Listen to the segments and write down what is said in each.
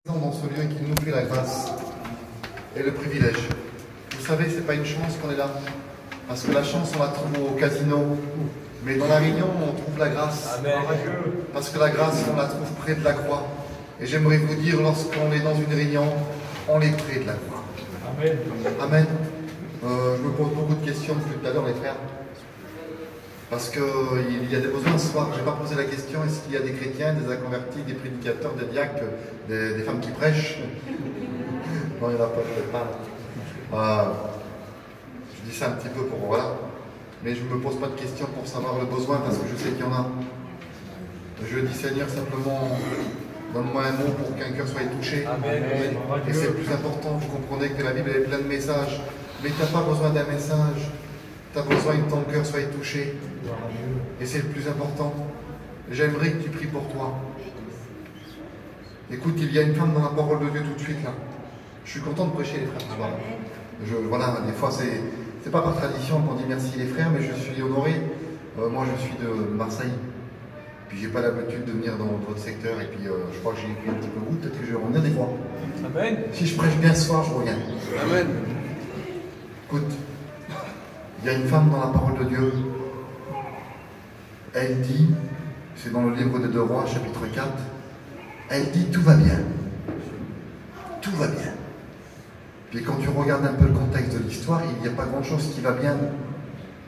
Dans ce lieu qui nous fait la grâce et le privilège. Vous savez, c'est pas une chance qu'on est là, parce que la chance on la trouve au casino, mais dans la Réunion on trouve la grâce. Amen. Parce que la grâce on la trouve près de la croix. Et j'aimerais vous dire, lorsqu'on est dans une réunion, on est près de la croix. Amen. Amen. Je me pose beaucoup de questions depuis tout à l'heure, les frères, parce qu'il y a des besoins ce soir. Je n'ai pas posé la question, est-ce qu'il y a des chrétiens, des inconvertis, des prédicateurs, des diacres, des femmes qui prêchent? Non, il n'y en a pas, peut-être pas. Je dis ça un petit peu pour, voilà. Mais je ne me pose pas de questions pour savoir le besoin, parce que je sais qu'il y en a. Je dis, Seigneur, simplement, donne-moi un mot pour qu'un cœur soit touché. Amen. Et c'est le plus important. Vous comprenez que la Bible est pleine de messages. Mais tu n'as pas besoin d'un message. Tu as besoin que ton cœur soit touché. Et c'est le plus important. J'aimerais que tu pries pour toi. Écoute, il y a une femme dans la parole de Dieu tout de suite là. Je suis content de prêcher les frères ce soir. Voilà, des fois c'est pas par tradition qu'on dit merci les frères, mais je suis honoré. Moi je suis de Marseille. Puis j'ai pas l'habitude de venir dans votre secteur. Et puis je crois que j'ai écrit un petit peu de goût. Peut-être que je vais revenir des fois. Amen. Si je prêche bien ce soir, je reviens. Amen. Écoute, il y a une femme dans la parole de Dieu. Elle dit, c'est dans le livre des 2 Rois, chapitre 4, elle dit tout va bien. Tout va bien. Puis quand tu regardes un peu le contexte de l'histoire, il n'y a pas grand-chose qui va bien.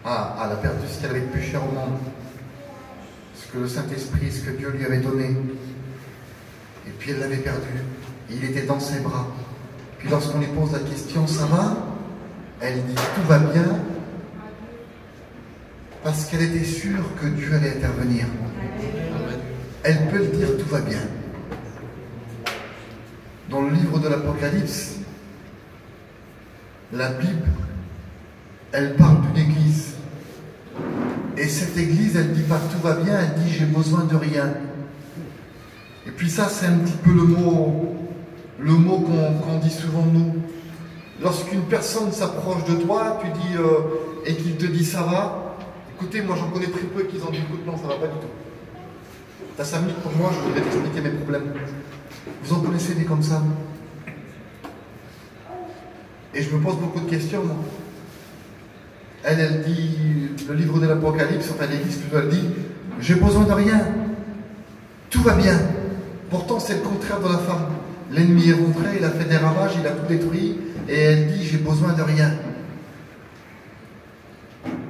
Ah, elle a perdu ce qu'elle avait de plus cher au monde. Ce que le Saint-Esprit, ce que Dieu lui avait donné. Et puis elle l'avait perdu. Il était dans ses bras. Puis lorsqu'on lui pose la question, ça va? Elle dit tout va bien. Parce qu'elle était sûre que Dieu allait intervenir. Elle peut le dire, tout va bien. Dans le livre de l'Apocalypse, la Bible, elle parle d'une église. Et cette église, elle dit pas tout va bien, elle dit j'ai besoin de rien. Et puis ça, c'est un petit peu le mot qu'on dit souvent nous. Lorsqu'une personne s'approche de toi, tu dis, et qu'il te dit ça va. Écoutez, moi j'en connais très peu qui ont dit écoute, non, ça va pas du tout. T'as 5 minutes pour moi, je voudrais t'expliquer mes problèmes. Vous en connaissez des comme ça? Et je me pose beaucoup de questions, moi. Elle dit, le livre de l'Apocalypse, enfin l'église plutôt, elle dit j'ai besoin de rien. Tout va bien. Pourtant, c'est le contraire de la femme. L'ennemi est rentré, il a fait des ravages, il a tout détruit, et elle dit j'ai besoin de rien.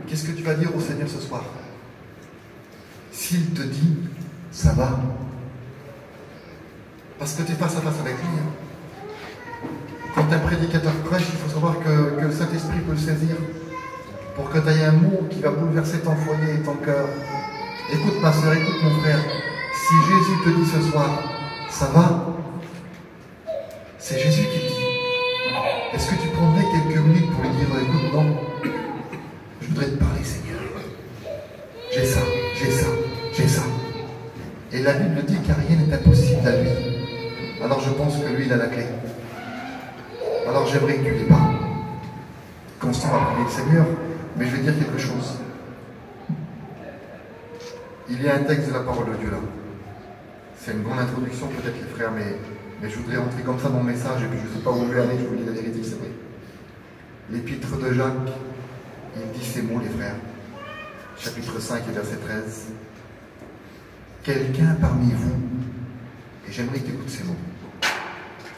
Qu'est-ce que tu vas dire au Seigneur ce soir? S'il te dit, ça va. Parce que tu es face à face avec lui. Quand un prédicateur prêche, il faut savoir que le Saint-Esprit peut le saisir pour que tu aies un mot qui va bouleverser ton foyer et ton cœur. Écoute ma soeur, écoute mon frère. Si Jésus te dit ce soir, ça va, c'est Jésus qui le dit. Est-ce que tu prendrais quelques minutes pour lui dire, écoute, non, je voudrais te parler, Seigneur. J'ai ça, j'ai ça, j'ai ça. Et la Bible dit qu'il rien n'est impossible à lui. Alors je pense que lui, il a la clé. Alors j'aimerais que tu lui parles. Constant va prier le Seigneur, mais je vais dire quelque chose. Il y a un texte de la parole de Dieu là. C'est une grande introduction peut-être les frères, mais je voudrais rentrer comme ça dans le message, et puis je ne sais pas où je vais aller, je vous dis la vérité, c'est vrai. L'épître de Jacques, il dit ces mots, les frères. Chapitre 5 et verset 13. Quelqu'un parmi vous, et j'aimerais que tu écoutes ces mots,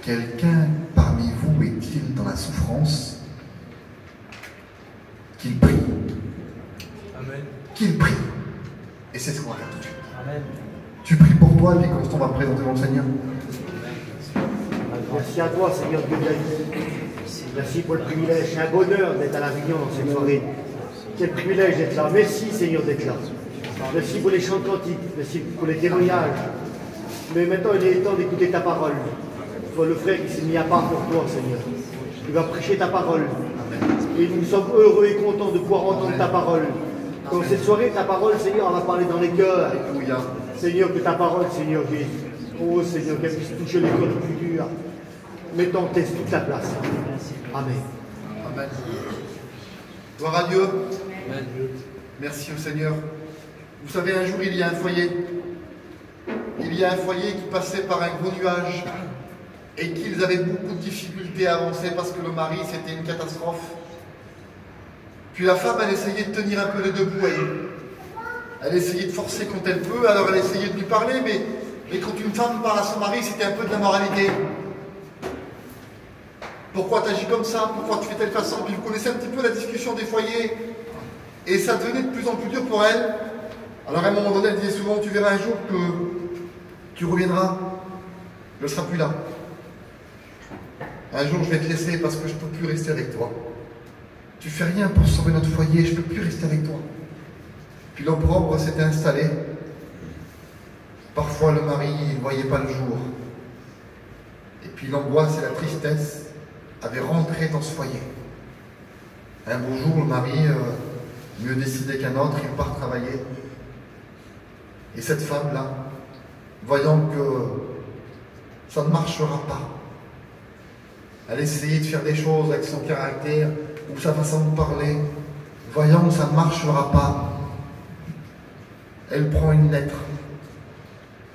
quelqu'un parmi vous est-il dans la souffrance? Qu'il prie. Amen. Qu'il prie. Et c'est ce qu'on va faire tout de suite. Amen. Tu pries pour toi, et puis Constant va me présenter mon Seigneur. Merci à toi, Seigneur Dieu de la vie. Merci pour le privilège. C'est un bonheur d'être à l'Avignon dans cette soirée. Quel privilège d'être là. Merci, Seigneur, d'être là. Merci pour les chants cantiques. Merci pour les témoignages. Mais maintenant, il est temps d'écouter ta parole. Toi, le frère qui s'est mis à part pour toi, Seigneur. Il va prêcher ta parole. Et nous sommes heureux et contents de pouvoir entendre ta parole. Dans cette soirée, ta parole, Seigneur, elle va parler dans les cœurs. Alléluia. Seigneur, que ta parole, Seigneur Jésus. Oh, Seigneur, qu'elle puisse toucher les cœurs les plus durs. Mettons en test toute la place. Amen. Amen. Gloire à Dieu. Amen. Merci au Seigneur. Vous savez, un jour, il y a un foyer. Il y a un foyer qui passait par un gros nuage. et qu'ils avaient beaucoup de difficultés à avancer parce que le mari, c'était une catastrophe. Puis la femme, elle essayait de tenir un peu les deux bouts. Elle essayait de forcer quand elle peut, alors elle essayait de lui parler, mais quand une femme parle à son mari, c'était un peu de la moralité. Pourquoi tu agis comme ça? Pourquoi tu fais telle façon? Puis vous connaissez un petit peu la discussion des foyers. Et ça devenait de plus en plus dur pour elle. Alors à un moment donné, elle disait souvent, tu verras un jour que tu reviendras, je ne serai plus là. Un jour, je vais te laisser parce que je ne peux plus rester avec toi. Tu fais rien pour sauver notre foyer, je ne peux plus rester avec toi. Puis l'opprobre s'était installé. Parfois, le mari ne voyait pas le jour. Et puis l'angoisse et la tristesse avaient rentré dans ce foyer. Un beau jour, le mari, mieux décidé qu'un autre, il part travailler. Et cette femme-là, voyant que ça ne marchera pas, elle essayait de faire des choses avec son caractère ou sa façon de parler, voyant que ça ne marchera pas, elle prend une lettre,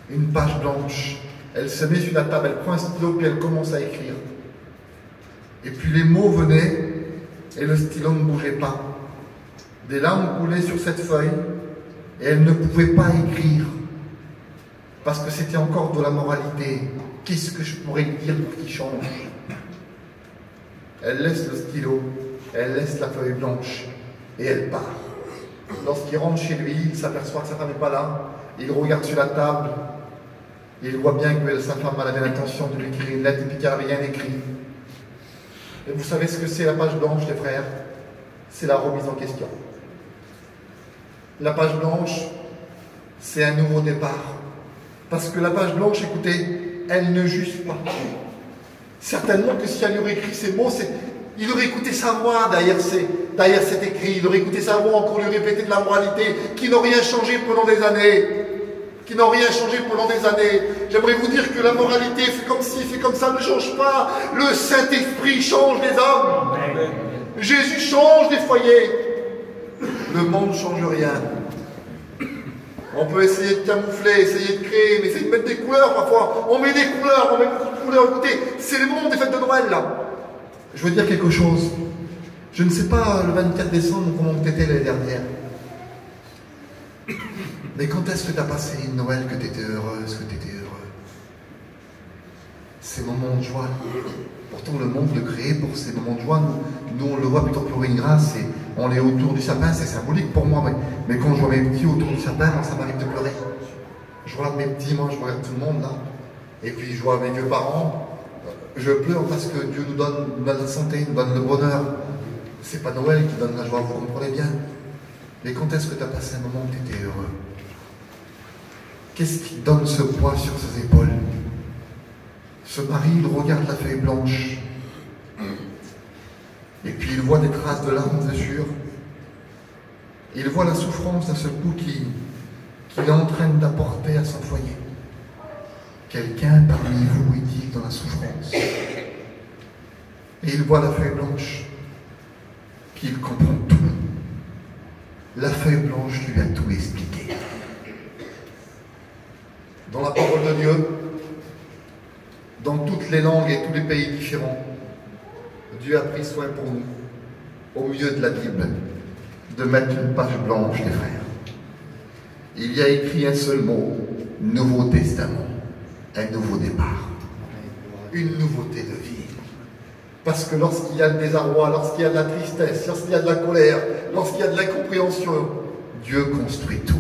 une page blanche, elle se met sur la table, elle prend un stylo puis elle commence à écrire. Et puis les mots venaient et le stylo ne bougeait pas. Des larmes coulaient sur cette feuille et elle ne pouvait pas écrire parce que c'était encore de la moralité. Qu'est-ce que je pourrais dire pour qu'il change? Elle laisse le stylo, elle laisse la feuille blanche et elle part. Lorsqu'il rentre chez lui, il s'aperçoit que sa femme n'est pas là. Il regarde sur la table et il voit bien que sa femme avait l'intention de lui écrire une lettre et puis qu'elle n'avait rien écrit. Et vous savez ce que c'est la page blanche, les frères? C'est la remise en question. La page blanche, c'est un nouveau départ. Parce que la page blanche, écoutez, elle ne juge pas. Certainement que si elle aurait écrit ces mots, il aurait écouté sa voix derrière cet écrit, il aurait écouté sa voix encore lui répéter de la moralité, qui n'ont rien changé pendant des années. Qui n'ont rien changé pendant des années. J'aimerais vous dire que la moralité, fait comme ci, fait comme ça, ne change pas. Le Saint-Esprit change les hommes. Amen. Jésus change les foyers. Le monde ne change rien. On peut essayer de camoufler, essayer de créer, mais essayer de mettre des couleurs parfois. On met des couleurs, on met beaucoup de couleurs. Écoutez, c'est le moment des fêtes de Noël là. Je veux dire quelque chose. Je ne sais pas le 24 décembre comment tu étais l'année dernière. Mais quand est-ce que tu as passé une Noël que tu étais heureuse, que tu étais heureux? Ces moments de joie. Pourtant, le monde le crée pour ces moments de joie. Nous on le voit plutôt pour une grâce et on est autour du sapin, c'est symbolique pour moi. Mais quand je vois mes petits autour du sapin, ça m'arrive de pleurer. Je regarde mes petits, moi je regarde tout le monde là. Et puis je vois mes vieux parents. Je pleure parce que Dieu nous donne la santé, nous donne le bonheur. C'est pas Noël qui donne la joie, vous comprenez bien. Mais quand est-ce que tu as passé un moment où tu étais heureux? Qu'est-ce qui donne ce poids sur ses épaules? Ce mari, il regarde la feuille blanche. Et puis il voit des traces de larmes, c'est sûr. Il voit la souffrance d'un seul coup qu'il est en train d'apporter à son foyer. Quelqu'un parmi vous est dit dans la souffrance. Et il voit la feuille blanche. Puis il comprend tout. La feuille blanche lui a tout expliqué. Dans la parole de Dieu, dans toutes les langues et tous les pays différents, Dieu a pris soin pour nous, au milieu de la Bible, de mettre une page blanche, les frères. Il y a écrit un seul mot, Nouveau Testament, un nouveau départ, une nouveauté de vie. Parce que lorsqu'il y a le désarroi, lorsqu'il y a de la tristesse, lorsqu'il y a de la colère, lorsqu'il y a de l'incompréhension, Dieu construit tout.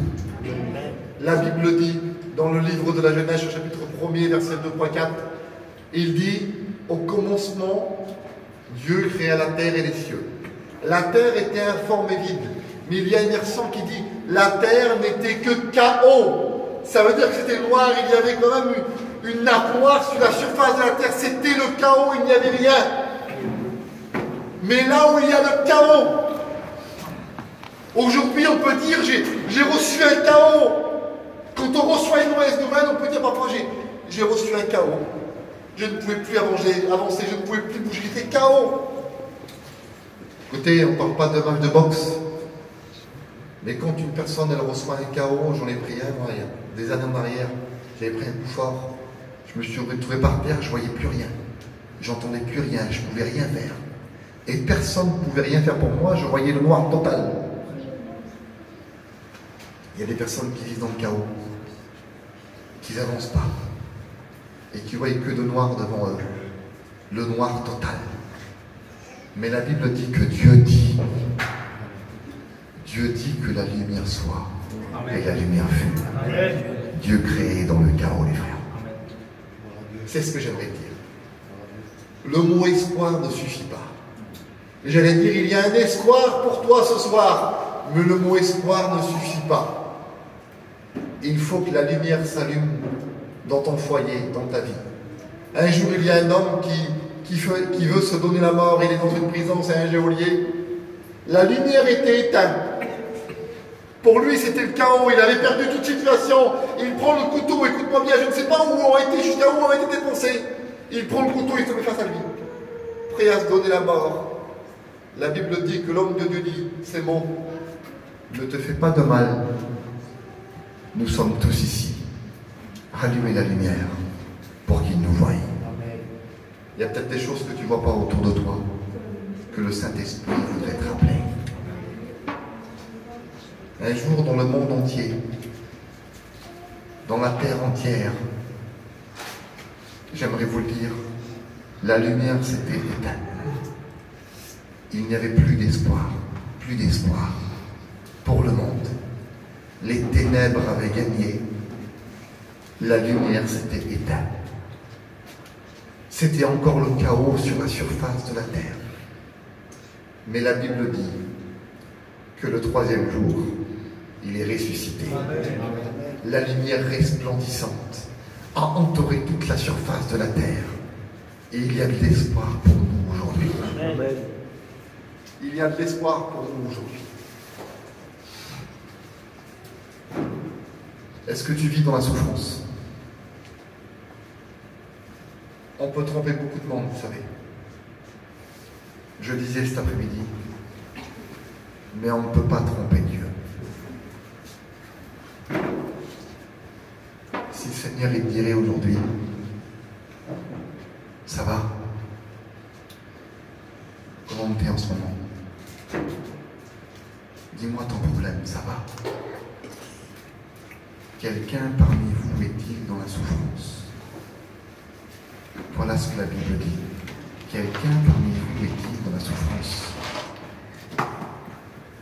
La Bible dit, dans le livre de la Genèse, au chapitre 1er, versets 2, 3, 4, il dit, au commencement, Dieu créa la terre et les cieux. La terre était informe et vide. Mais il y a une version qui dit, la terre n'était que chaos. Ça veut dire que c'était noir, il y avait quand même une nappe noire sur la surface de la terre. C'était le chaos, il n'y avait rien. Mais là où il y a le chaos, aujourd'hui on peut dire, j'ai reçu un chaos. Quand on reçoit une mauvaise nouvelle, on peut dire parfois j'ai reçu un chaos. Je ne pouvais plus avancer, je ne pouvais plus bouger, j'étais chaos. Écoutez, on ne parle pas de match de boxe. Mais quand une personne elle reçoit un chaos, j'en ai pris un, moi, il y a des années en arrière, j'avais pris un coup fort. Je me suis retrouvé par terre, je ne voyais plus rien. J'entendais plus rien, je ne pouvais rien faire. Et personne ne pouvait rien faire pour moi, je voyais le noir total. Il y a des personnes qui vivent dans le chaos, qui n'avancent pas, et qui voient que de noir devant eux. Le noir total. Mais la Bible dit que Dieu dit que la lumière soit. Amen. Et la lumière fut. Amen. Dieu créé dans le chaos, les frères. C'est ce que j'aimerais dire. Le mot espoir ne suffit pas. J'allais dire, il y a un espoir pour toi ce soir, mais le mot espoir ne suffit pas. Il faut que la lumière s'allume dans ton foyer, dans ta vie. Un jour, il y a un homme qui veut se donner la mort, il est dans une prison, c'est un geôlier. La lumière était éteinte. Pour lui, c'était le chaos, il avait perdu toute situation. Il prend le couteau, écoute-moi bien, je ne sais pas où on a été, jusqu'à où on a été dépensé. Il prend le couteau, il se met face à lui, prêt à se donner la mort. La Bible dit que l'homme de Dieu dit ces mots: ne te fais pas de mal, nous sommes tous ici. Rallumez la lumière pour qu'il nous voie. Il y a peut-être des choses que tu ne vois pas autour de toi, que le Saint-Esprit voudrait te rappeler. Un jour, dans le monde entier, dans la terre entière, j'aimerais vous le dire, la lumière s'était éteinte. Il n'y avait plus d'espoir pour le monde. Les ténèbres avaient gagné, la lumière s'était éteinte. C'était encore le chaos sur la surface de la terre. Mais la Bible dit que le troisième jour, il est ressuscité. La lumière resplendissante a entouré toute la surface de la terre. Et il y a de l'espoir pour nous aujourd'hui. Il y a de l'espoir pour nous aujourd'hui. Est-ce que tu vis dans la souffrance? On peut tromper beaucoup de monde, vous savez. Je disais cet après-midi, mais on ne peut pas tromper Dieu. Si le Seigneur il dirait aujourd'hui, ça va? Comment tu es en ce moment? Dis-moi ton problème, ça va? Quelqu'un parmi vous est-il dans la souffrance? Voilà ce que la Bible dit. Quelqu'un parmi vous est-il dans la souffrance?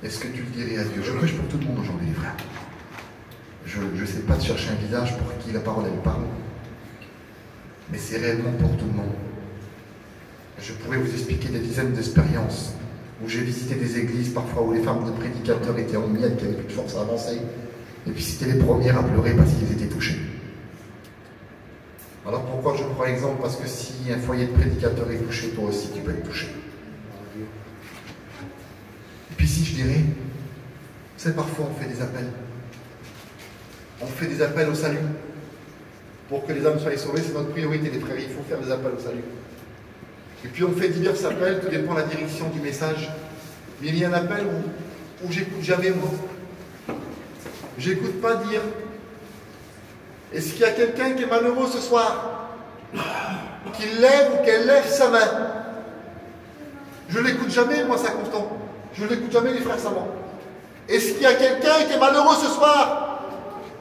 Est-ce que tu le dirais à Dieu? Je prêche pour tout le monde aujourd'hui, les frères. Je ne sais pas de chercher un visage pour qui la parole elle parle, mais c'est réellement pour tout le monde. Je pourrais vous expliquer des dizaines d'expériences où j'ai visité des églises parfois où les femmes de prédicateurs étaient en miettes, qui n'avaient plus de force à avancer, et puis c'était les premières à pleurer parce qu'ils étaient touchés. Alors pourquoi je prends exemple? Parce que si un foyer de prédicateur est touché, toi aussi tu peux être touché. Et puis si je dirais, c'est parfois on fait des appels. On fait des appels au salut. Pour que les âmes soient sauvées, c'est notre priorité, les frères. Il faut faire des appels au salut. Et puis on fait divers appels, tout dépend de la direction du message. Mais il y a un appel où j'écoute jamais moi. J'écoute pas dire. Est-ce qu'il y a quelqu'un qui est malheureux ce soir? Qu'il lève ou qu'elle lève sa main? Je ne l'écoute jamais, moi, ça constant. Je ne l'écoute jamais, les frères savants. Est-ce qu'il y a quelqu'un qui est malheureux ce soir?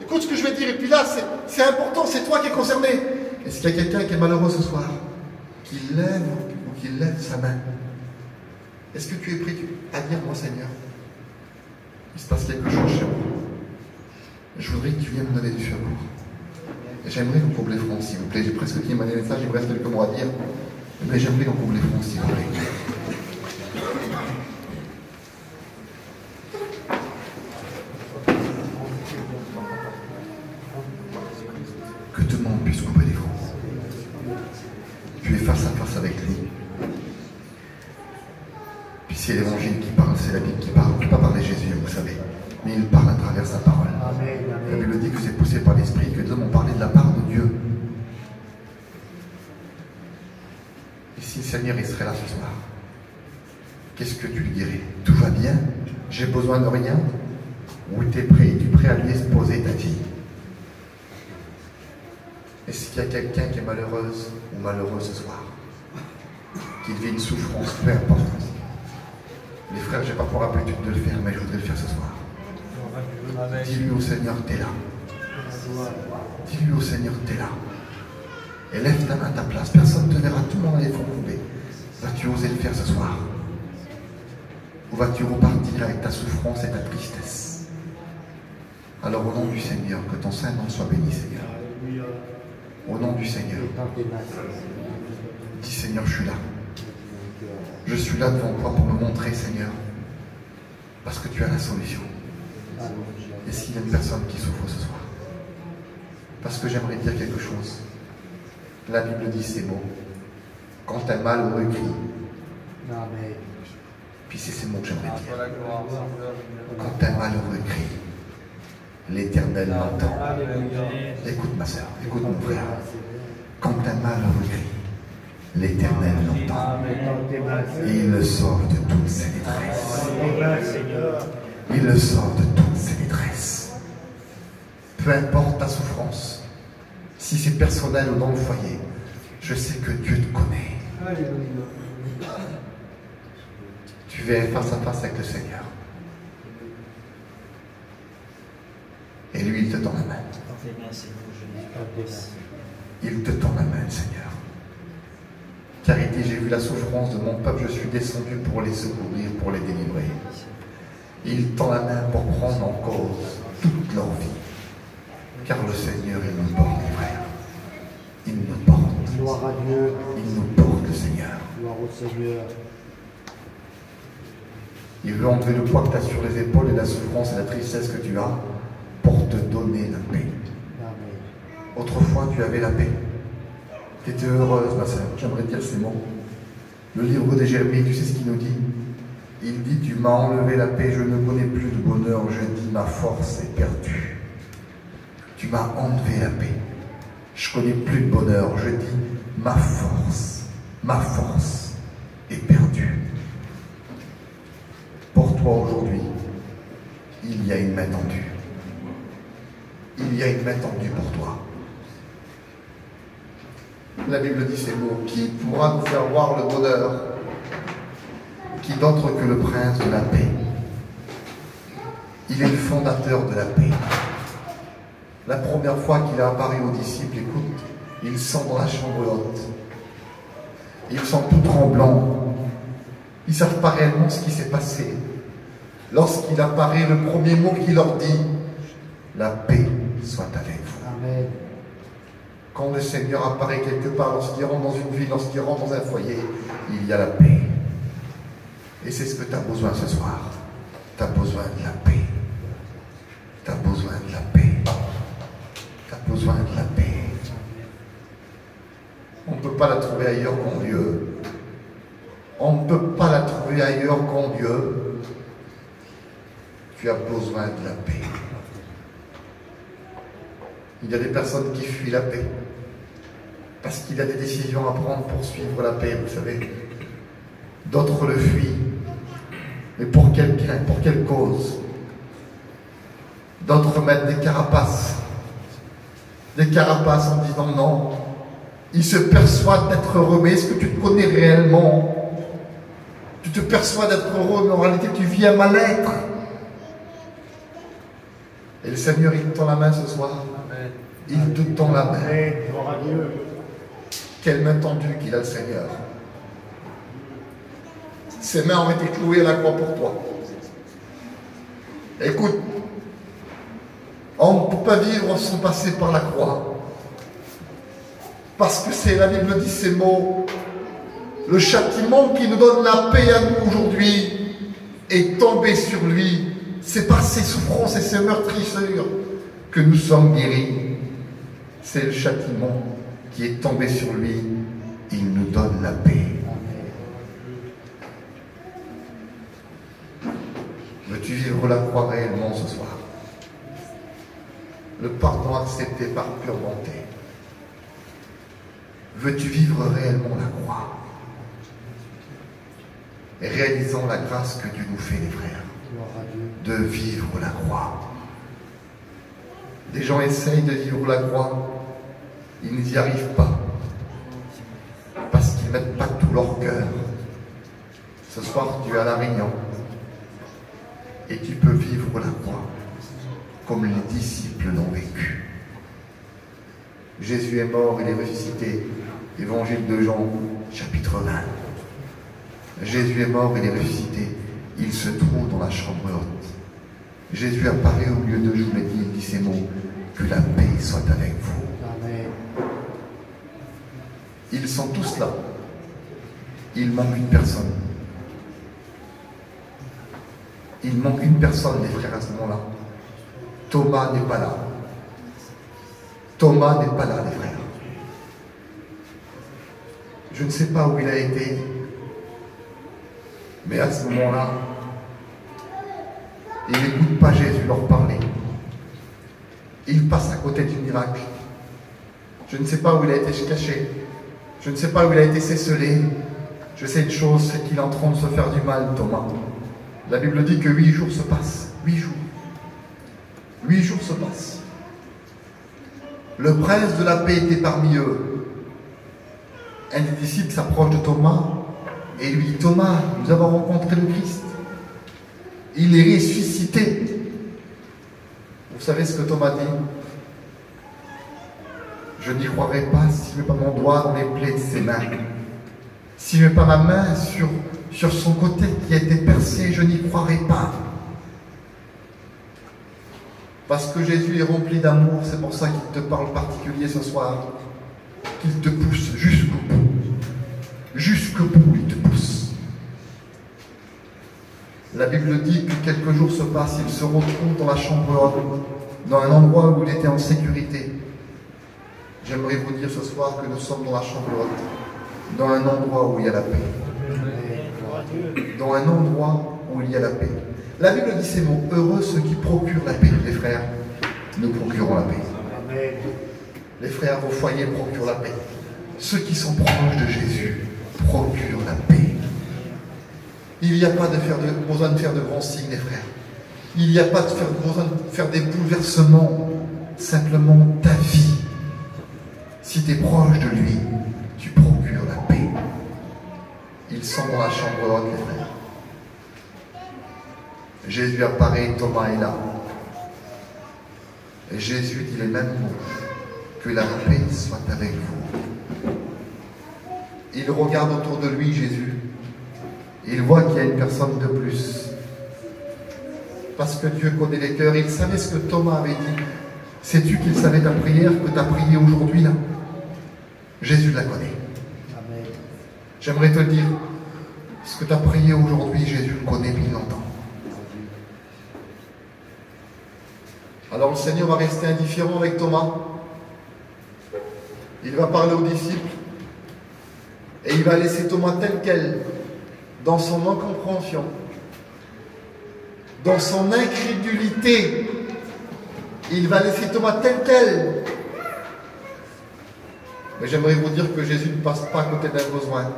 Écoute ce que je vais dire, et puis là, c'est important, c'est toi qui es concerné. Est-ce qu'il y a quelqu'un qui est malheureux ce soir? Qu'il lève ou qu'il lève sa main? Est-ce que tu es prêt à dire, moi Seigneur, il se passe quelque chose chez moi? Je voudrais que tu viennes me donner du secours. J'aimerais qu'on coupe les fronts, s'il vous plaît. J'ai presque fini mon message, il me reste quelques mots à dire. Mais j'aimerais qu'on coupe les fronts, s'il vous plaît. Que tout le monde puisse couper les fronts. Tu es face à face avec lui. Puis c'est l'évangile qui parle, c'est la Bible qui parle. On ne peut pas parler Jésus, vous savez. Mais il parle à travers sa parole. Amen, amen. La Bible dit que c'est poussé par l'Esprit, que les hommes ont parlé de la part de Dieu. Et si le Seigneur il serait là ce soir, qu'est-ce que tu lui dirais? Tout va bien? J'ai besoin de rien? Ou tu es prêt à lui exposer ta vie? Et s'il y a quelqu'un qui est malheureuse ou malheureux ce soir, qui vit une souffrance, peu importe. Les frères, je n'ai pas pour habitude de le faire, mais je voudrais le faire ce soir. Dis-lui au Seigneur, t'es là. Dis-lui au Seigneur, t'es là. Et lève ta main à ta place. Personne ne te verra, tout le monde a les fonds coupés. Vas-tu oser le faire ce soir? Ou vas-tu repartir avec ta souffrance et ta tristesse? Alors au nom du Seigneur, que ton saint nom soit béni, Seigneur. Au nom du Seigneur. Dis Seigneur, je suis là. Je suis là devant toi pour me montrer, Seigneur, parce que tu as la solution. Est-ce qu'il y a une personne qui souffre ce soir? Parce que j'aimerais dire quelque chose. La Bible dit ces mots. Quand un malheureux crie, puis c'est ces mots que j'aimerais dire. Quand un malheureux crie, l'Éternel l'entend. Écoute ma soeur, écoute mon frère. Quand un malheureux crie, l'Éternel l'entend. Et il le sauve de toutes ses détresses. Il le sauve de toutes ses détresses. Peu importe ta souffrance, si c'est personnel ou dans le foyer, je sais que Dieu te connaît. Tu vas face à face avec le Seigneur. Et lui, il te tend la main. Il te tend la main, Seigneur. Car il dit, j'ai vu la souffrance de mon peuple, je suis descendu pour les secourir, pour les délivrer. Il tend la main pour prendre en cause toute leur vie. Car le Seigneur, il nous porte, les frères. Il nous porte. Gloire à Dieu. Il nous porte, le Seigneur. Gloire au Seigneur. Il veut enlever le poids que tu as sur les épaules et la souffrance et la tristesse que tu as pour te donner la paix. Amen. Autrefois, tu avais la paix. Tu étais heureuse, ma sœur. J'aimerais dire ces mots. Le livre de Jérémie, tu sais ce qu'il nous dit? Il dit, tu m'as enlevé la paix, je ne connais plus de bonheur. Je dis, ma force est perdue. Tu m'as enlevé la paix. Je ne connais plus de bonheur. Je dis, ma force est perdue. Pour toi aujourd'hui, il y a une main tendue. Il y a une main tendue pour toi. La Bible dit ces mots. Qui pourra nous faire voir le bonheur? Qui d'autre que le prince de la paix? Il est le fondateur de la paix. La première fois qu'il a apparu aux disciples, écoute, ils sont dans la chambre haute. Ils sont tout tremblants. Ils ne savent pas réellement ce qui s'est passé. Lorsqu'il apparaît, le premier mot qu'il leur dit, la paix soit avec vous. Amen. Quand le Seigneur apparaît quelque part, lorsqu'il rentre dans une ville, lorsqu'il rentre dans un foyer, il y a la paix. Et c'est ce que tu as besoin ce soir. Tu as besoin de la paix. Tu as besoin de la paix. Tu as besoin de la paix. On ne peut pas la trouver ailleurs qu'en Dieu. On ne peut pas la trouver ailleurs qu'en Dieu. Tu as besoin de la paix. Il y a des personnes qui fuient la paix. Parce qu'il y a des décisions à prendre pour suivre la paix, vous savez. D'autres le fuient. Mais pour quelqu'un, pour quelle cause? D'autres mettent des carapaces. Des carapaces en disant non. Ils se persuadent d'être heureux. Mais est-ce que tu te connais réellement? Tu te perçois d'être heureux, mais en réalité tu vis un mal-être. Et le Seigneur, il te tend la main ce soir. Il te tend la main. Amen. Gloire à Dieu. Quelle main tendue qu'il a le Seigneur. Ses mains ont été clouées à la croix pour toi. Écoute, on ne peut pas vivre sans passer par la croix. Parce que c'est, la Bible dit ces mots, le châtiment qui nous donne la paix à nous aujourd'hui est tombé sur lui. C'est par ses souffrances et ses meurtrissures que nous sommes guéris. C'est le châtiment qui est tombé sur lui. Il nous donne la paix. Veux-tu vivre la croix réellement ce soir? Le pardon accepté par pure bonté. Veux-tu vivre réellement la croix? Et réalisons la grâce que Dieu nous fait, les frères, de vivre la croix. Des gens essayent de vivre la croix, ils n'y arrivent pas. Parce qu'ils ne mettent pas tout leur cœur. Ce soir, tu es à La Réunion. Et tu peux vivre la croix comme les disciples l'ont vécu. Jésus est mort, il est ressuscité. Évangile de Jean, chapitre 20. Jésus est mort, il est ressuscité. Il se trouve dans la chambre haute. Jésus apparaît au milieu d'eux, je vous l'ai dit, il dit ces mots, que la paix soit avec vous. Amen. Ils sont tous là. Il manque une personne. Il manque une personne, les frères, à ce moment-là. Thomas n'est pas là. Thomas n'est pas là, les frères. Je ne sais pas où il a été, mais à ce moment-là, il n'écoute pas Jésus leur parler. Il passe à côté du miracle. Je ne sais pas où il a été caché. Je ne sais pas où il a été cesselé. Je sais une chose, c'est qu'il est en train de se faire du mal, Thomas. La Bible dit que 8 jours se passent. 8 jours. 8 jours se passent. Le prince de la paix était parmi eux. Un des disciples s'approche de Thomas et lui dit, Thomas, nous avons rencontré le Christ. Il est ressuscité. Vous savez ce que Thomas dit? Je n'y croirai pas si je ne mets pas mon doigt dans les plaies de ses mains. Si je ne mets pas ma main sur son côté qui a été percé, je n'y croirai pas. Parce que Jésus est rempli d'amour, c'est pour ça qu'il te parle particulier ce soir. Qu'il te pousse jusqu'au bout. Jusqu'au bout, il te pousse. La Bible dit que quelques jours se passent, il se retrouve dans la chambre haute, dans un endroit où il était en sécurité. J'aimerais vous dire ce soir que nous sommes dans la chambre haute, dans un endroit où il y a la paix. Dans un endroit où il y a la paix. La Bible dit ces mots, heureux ceux qui procurent la paix. Les frères, nous procurons la paix. Les frères, vos foyers procurent la paix. Ceux qui sont proches de Jésus procurent la paix. Il n'y a pas besoin de faire de grands signes, les frères. Il n'y a pas besoin de faire des bouleversements. Simplement ta vie. Si tu es proche de lui, tu procures la paix. Ils sont dans la chambre haute, les frères. Jésus apparaît, Thomas est là. Et Jésus dit les mêmes mots. Que la paix soit avec vous. Il regarde autour de lui, Jésus. Il voit qu'il y a une personne de plus. Parce que Dieu connaît les cœurs. Il savait ce que Thomas avait dit. Sais-tu qu'il savait ta prière, que tu as prié aujourd'hui là? Jésus la connaît. J'aimerais te dire, ce que tu as prié aujourd'hui, Jésus le connaît, puis il l'entend. Alors le Seigneur va rester indifférent avec Thomas. Il va parler aux disciples. Et il va laisser Thomas tel quel, dans son incompréhension, dans son incrédulité. Il va laisser Thomas tel quel. Mais j'aimerais vous dire que Jésus ne passe pas à côté d'un besoin,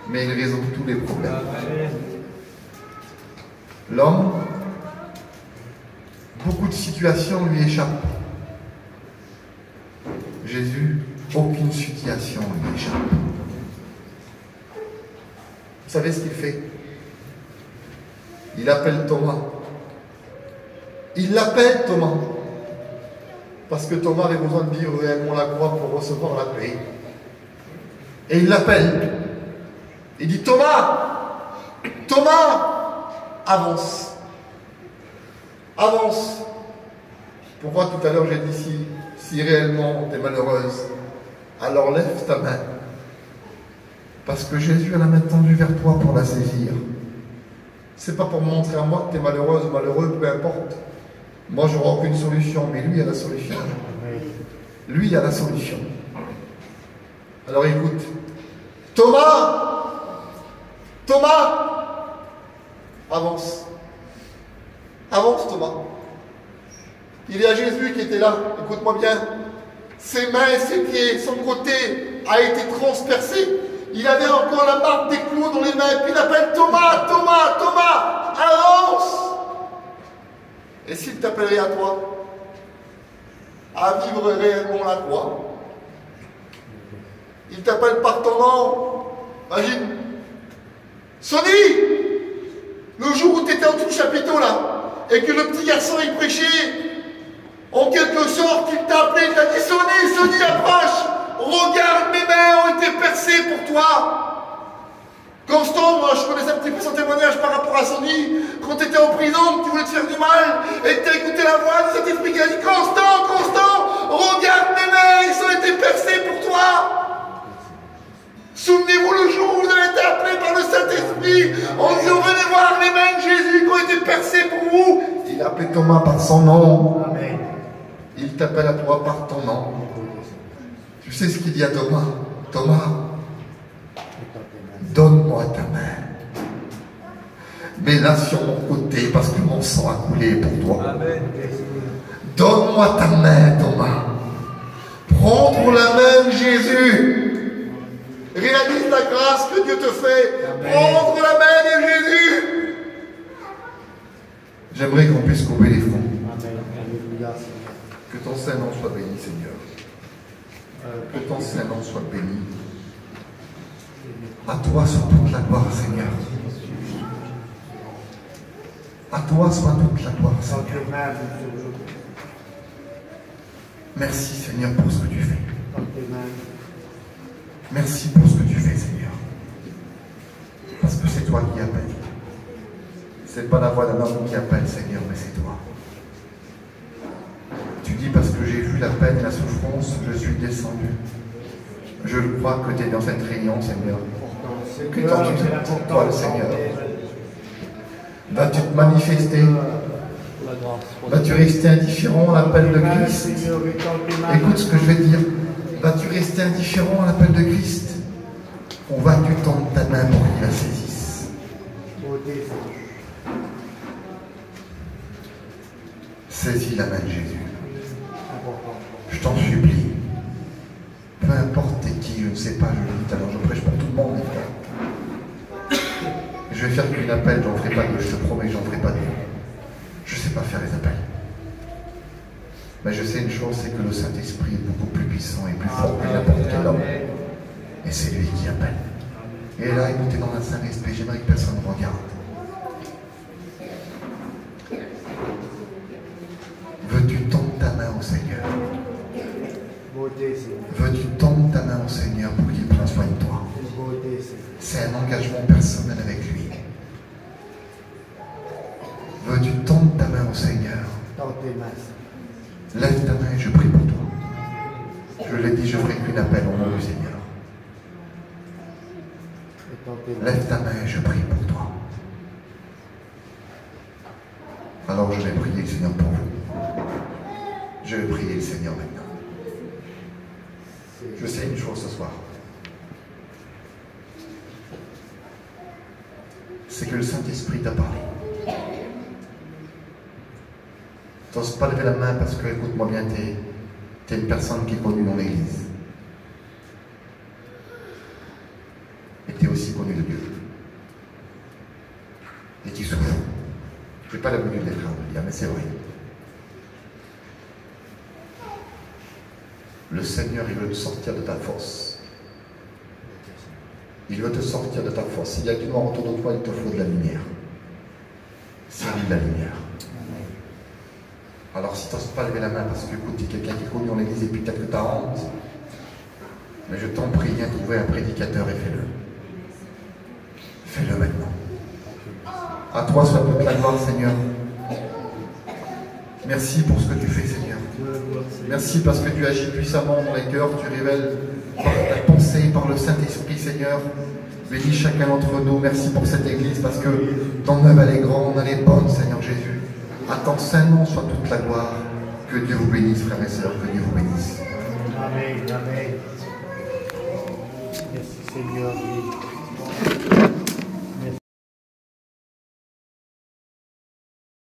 mais il résout tous les problèmes. L'homme, beaucoup de situations lui échappent. Jésus, aucune situation lui échappe. Vous savez ce qu'il fait? Il appelle Thomas. Il l'appelle Thomas. Parce que Thomas avait besoin de vivre réellement la croix pour recevoir la paix. Et il l'appelle. Il dit, Thomas, Thomas, avance. Avance. Pourquoi tout à l'heure j'ai dit si réellement tu es malheureuse, alors lève ta main. Parce que Jésus a la main tendue vers toi pour la saisir. C'est pas pour montrer à moi que tu es malheureuse ou malheureux, peu importe. Moi, je n'aurai aucune solution, mais lui a la solution. Lui a la solution. Alors écoute. Thomas! Thomas! Avance. Avance, Thomas. Il y a Jésus qui était là. Écoute-moi bien. Ses mains et ses pieds, son côté a été transpercé. Il avait encore la marque des clous dans les mains. Et puis il appelle Thomas, Thomas, Thomas, avance! Et s'il t'appellerait à toi, à vivre réellement la croix, Il t'appelle par ton nom. Imagine. Sonny, le jour où tu étais en dessous du chapiteau là, et que le petit garçon il prêchait, en quelque sorte, il t'a appelé, il t'a dit Sonny, Sonny, approche, regarde, mes mains ont été percées pour toi. Constant, moi je connaissais un petit peu son témoignage par rapport à Sonny, quand tu étais en prison, tu voulais te faire du mal, et tu as écouté la voix de cet esprit qui a dit Constant, Constant, regarde mes mains, ils ont été percées pour toi. Souvenez-vous le jour où vous avez été appelé par le Saint-Esprit, en disant venez voir les mains de Jésus qui ont été percées pour vous. Il a appelé Thomas par son nom. Amen. Il t'appelle à toi par ton nom. Tu sais ce qu'il dit à Thomas? Thomas, donne-moi ta main. Mets-la sur mon côté parce que mon sang a coulé pour toi. Amen. Donne-moi ta main, Thomas. Prendre la main de Jésus. Réalise la grâce que Dieu te fait. Prendre la main de Jésus. J'aimerais qu'on puisse couper les fronts. Que ton Saint-Nom soit béni, Seigneur. Que ton Saint-Nom soit béni. À toi soit toute la gloire, Seigneur. À toi soit toute la gloire, Seigneur. Merci, Seigneur, pour ce que tu fais. Merci pour ce que tu fais, Seigneur. Parce que c'est toi qui appelles. Ce n'est pas la voix d'un homme qui appelle, Seigneur, mais c'est toi. Tu dis parce que j'ai vu la peine et la souffrance, je suis descendu. Je crois que tu es dans cette réunion, Seigneur. Que t'en-tu pour toi, le Seigneur? Vas-tu te manifester? Vas-tu rester indifférent à l'appel de Christ? Écoute ce que je vais te dire. Vas-tu rester indifférent à l'appel de Christ? Ou vas-tu tendre ta main pour qu'il la saisisse? Saisis la main de Jésus. Je t'en supplie. Peu importe t'es qui, je ne sais pas, je le dis tout à l'heure, je prêche pour tout le monde, mes frères. Je vais faire qu'une appel, j'en ferai pas deux, je te promets, j'en ferai pas deux. Je ne sais pas faire les appels. Mais je sais une chose, c'est que le Saint-Esprit est beaucoup plus puissant et plus fort que n'importe quel homme. Et c'est lui qui appelle. Et là, écoutez, dans un Saint-Esprit, j'aimerais que personne ne regarde. Veux-tu tendre ta main au Seigneur? Veux-tu tendre ta main au Seigneur pour qu'il prenne soin de toi? C'est un engagement personnel avec lui. Veux-tu tendre ta main au Seigneur? Lève ta main et je prie pour toi. Je l'ai dit, je ferai qu'une appel au nom du Seigneur. Lève ta main et je prie pour toi. Alors je vais prier le Seigneur pour vous. Je vais prier le Seigneur maintenant. Je sais une chose ce soir. C'est que le Saint-Esprit t'a parlé. Tu n'oses pas lever la main parce que, écoute-moi bien, tu es une personne qui est connue dans l'Église. Et tu es aussi connu de Dieu. Et qui souffre. Je n'ai pas l'habitude des frères de le dire, mais c'est vrai. Le Seigneur, il veut te sortir de ta force. Il veut te sortir de ta force. S'il y a du noir autour de toi, il te faut de la lumière. C'est lui de la lumière. Alors si tu n'oses pas lever la main parce que écoute, tu es quelqu'un qui est connu dans l'église et puis peut-être que tu as honte, mais je t'en prie, viens trouver un prédicateur et fais-le. Fais-le maintenant. À toi soit toute la gloire, Seigneur. Merci pour ce que tu fais, Seigneur. Merci parce que tu agis puissamment dans les cœurs, tu révèles par ta pensée, par le Saint-Esprit, Seigneur. Bénis chacun d'entre nous. Merci pour cette église parce que ton œuvre, elle est grande, elle est bonne, Seigneur Jésus. À ton saint nom soit toute la gloire. Que Dieu vous bénisse, frères et sœurs, que Dieu vous bénisse. Amen, amen. Merci Seigneur.